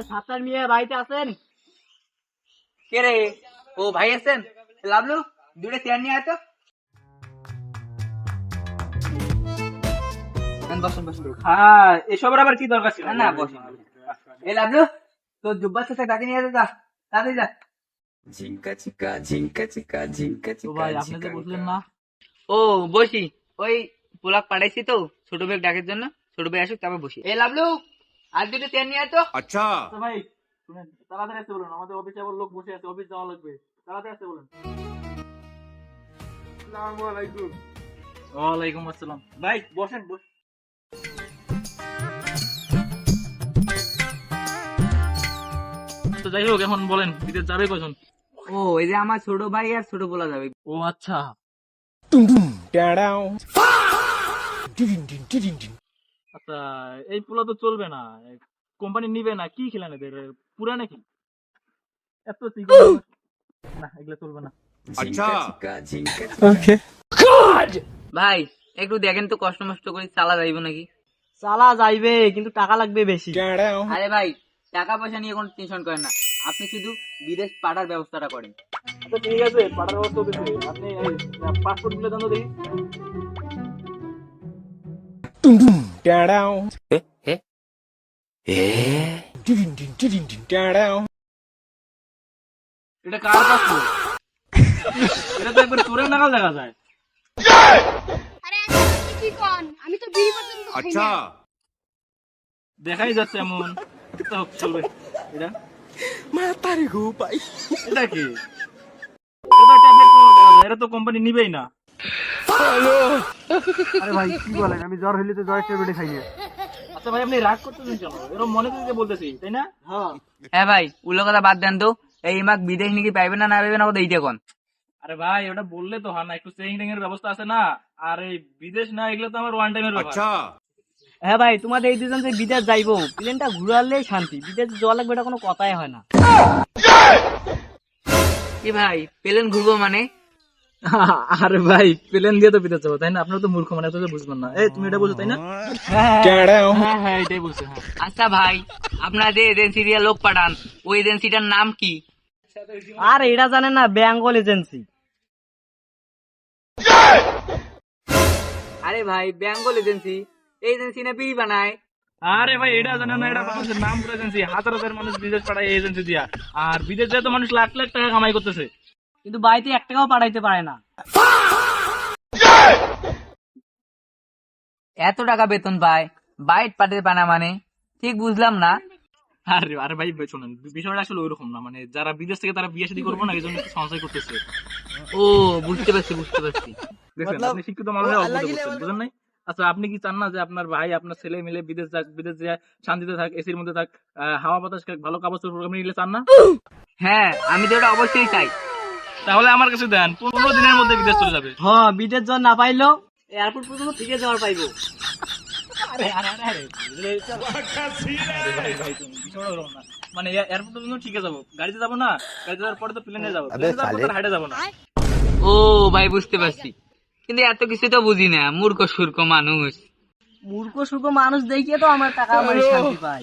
সাতার মিয়া বাড়িতে আছেন? কে রে? ও ভাই আছেন? লাভলু দুটো চেয়ার নিয়ে আয় তো। বসুন বসুন। হ্যাঁ, এসবের আবার কি দরকার ছিল? না বসুন। এই লাভলু তোর জুব্বা সাথে ডাকে নিয়ে যা, তাড়াতাড়ি যা। তো ভাই আপনি যে বুঝলেন না। ও বসি, ওই পোলাক পাঠাইছি তো ছোট ভাই ডাকের জন্য, ছোট ভাই আসুক তারপর বসি। এই লাভলু আর দুটো চেয়ার নিয়ে আয় তো। अच्छा তো ভাই শুনেন, তাড়াতাড়ি আসতে বলুন, আমাদের অফিসে আবার লোক বসে আছে, অফিস যাওয়া লাগবে, তাড়াতাড়ি আসতে বলুন। ওয়ালাইকুম আসসালাম। ভাই বসেন বসেন। তো যাই হোক, এখন বলেন বিদেশ যাবে কখন? ও এই যে আমার ছোট ভাই আর ছোট পোলা যাবে। ও আচ্ছা, আচ্ছা এই পোলা তো চলবে না, কোম্পানি নিবে না, কি খেলেন এদের পুরা নাকি? এত চিকন না, এগুলো চলবে না। अच्छा ভাই একটু দেখেন তো, কষ্ট মষ্ট করে চালা যাইব নাকি? চালা যাইবে কিন্তু টাকা লাগবে বেশি। আরে ভাই টাকা পয়সা নিয়ে কোনো টেনশন করেন না, আপনি শুধু বিদেশ পাঠার ব্যবস্থাটা করেন। আচ্ছা ঠিক আছে, পাঠার ব্যবস্থা হতেছে। আপনি পাসপোর্ট গুলো জানো দেখি। এটা কার পাসপোর্ট? এটা তো একবার চোরের নাগাল দেখা যায়। আরে আপনি কি কোন? আমি তো বিড়ি পর্যন্ত খাই अच्छा না। দেখাই যাচ্ছে এমন। তা হোক, চলবে। এটা এটা কি? এটা তো ট্যাবলেট কোনো দেখা যায়, এটা তো কোম্পানি নিবেই না। আরে ভাই কি বলেন, আমি জ্বর হইলে তো জ্বরের ট্যাবলেট খাই না। আচ্ছা ভাই আপনি রাগ করতেছেন কেন? এরকম মনে থেকে বলতেছি, তাই না? হ্যাঁ। হ্যাঁ ভাই উল্লো কথা বাদ দেন তো, এই মাক বিদেশ নাকি পাইবে না না পাইবে না কথা এইটা কোন। আরে ভাই ওটা বললে তো হয় না, একটু চেইং টেং এর ব্যবস্থা আছে না। আর এই বিদেশ না, এগুলো তো আমার ওয়ান টাইমের ব্যাপার। अच्छा হ্যাঁ ভাই, তোমাদের এই দুজন যে বিদেশ যাইবো, প্লেনটা ঘুরালেই শান্তি, বিদেশ যাওয়া লাগবে, এটা কোনো কথাই হয় না। কি ভাই প্লেন ঘুরবো মানে? আরে ভাই প্লেন দিয়ে তো বিদেশ যাবো, তাই না? আপনারা তো মূর্খ, মানে এত যে বুঝবেন না। এই তুমি এটা বুঝো, তাই না? হ্যাঁ হ্যাঁ এটাই বলছে। হ্যাঁ আচ্ছা ভাই আপনারা যে এজেন্সি দিয়ে লোক পাঠান, ওই এজেন্সিটার নাম কি? আর এটা জানেন না, বেঙ্গল এজেন্সি। আরে ভাই বেঙ্গল এজেন্সি, এই এজেন্সি না বিড়ি বানায়। আরে ভাই এটা জানেন না, এটা বাংলাদেশের নাম করে এজেন্সি, হাজার হাজার মানুষ বিদেশ পাঠায় এই এজেন্সি দিয়া। আর বিদেশ যায় তো মানুষ লাখ লাখ টাকা কামাই করতেছে। কিন্তু বাড়িতে এক টাকাও পাঠাইতে পারে না। এত টাকা বেতন পায়, বাইট পাঠাতে পায় না মানে? ঠিক বুঝলাম না। আরে আরে ভাই শোনেন, বিষয়টা আসলে ওইরকম না, মানে যারা বিদেশ থেকে তারা বিয়ে শাদী করবো না, এই জন্য একটু সঞ্চয় করতেছে। ও বুঝতে পারছি বুঝতে পারছি। দেখছেন, আপনি শিক্ষিত মানুষের অবগত করছেন, বুঝেন নাই? আচ্ছা আপনি কি চান না যে আপনার ভাই আপনার ছেলে মিলে বিদেশ যাক, বিদেশ যায় শান্তিতে থাক, এসির মধ্যে থাক, হাওয়া বাতাস খাক, ভালো কাপড় চোপড় আপনি নিলে চান না? হ্যাঁ আমি তো ওটা অবশ্যই চাই। তাহলে আমার কাছে দেন, 15 দিনের মধ্যে বিদেশ চলে যাবে। হ্যাঁ, বিদেশ যাওয়া না পাইলো এয়ারপোর্ট পর্যন্ত থেকে যাওয়ার পাইবো। আরে আরে আরে আরে ভাই ভাই তুমি বিষয়টা ওরকম না। মানে এয়ারপোর্ট পর্যন্ত ঠিক আছে যাবো, গাড়িতে যাবো না, গাড়িতে যাওয়ার পরে তো প্লেনে যাবো, প্লেনে যাওয়ার পর হাইটে যাবো না। ও ভাই বুঝতে পারছি, কিন্তু এত কিছু তো বুঝি না, মূর্খ সূর্খ মানুষ। মূর্খ সুর্খ মানুষ দেখিয়ে তো আমার টাকা আমার শান্তি পাই।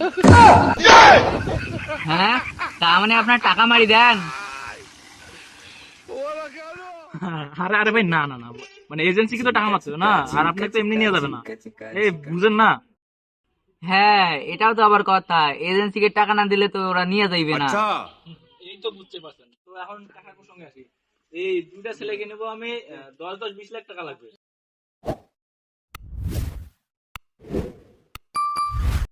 হ্যাঁ তার মানে আপনার টাকা মারি দেন? আরে আরে ভাই না না না, মানে এজেন্সি কি তো টাকা মারছে না, আর আপনাকে তো এমনি নিয়ে যাবে না, এই বুঝেন না? হ্যাঁ এটাও তো আবার কথা, এজেন্সিকে টাকা না দিলে তো ওরা নিয়ে যাইবে না। अच्छा এই তো বুঝতে পারছেন। তো এখন টাকার প্রসঙ্গে আসি, এই দুইটা ছেলেকে নেবো আমি, 10-10-20 লাখ টাকা লাগবে।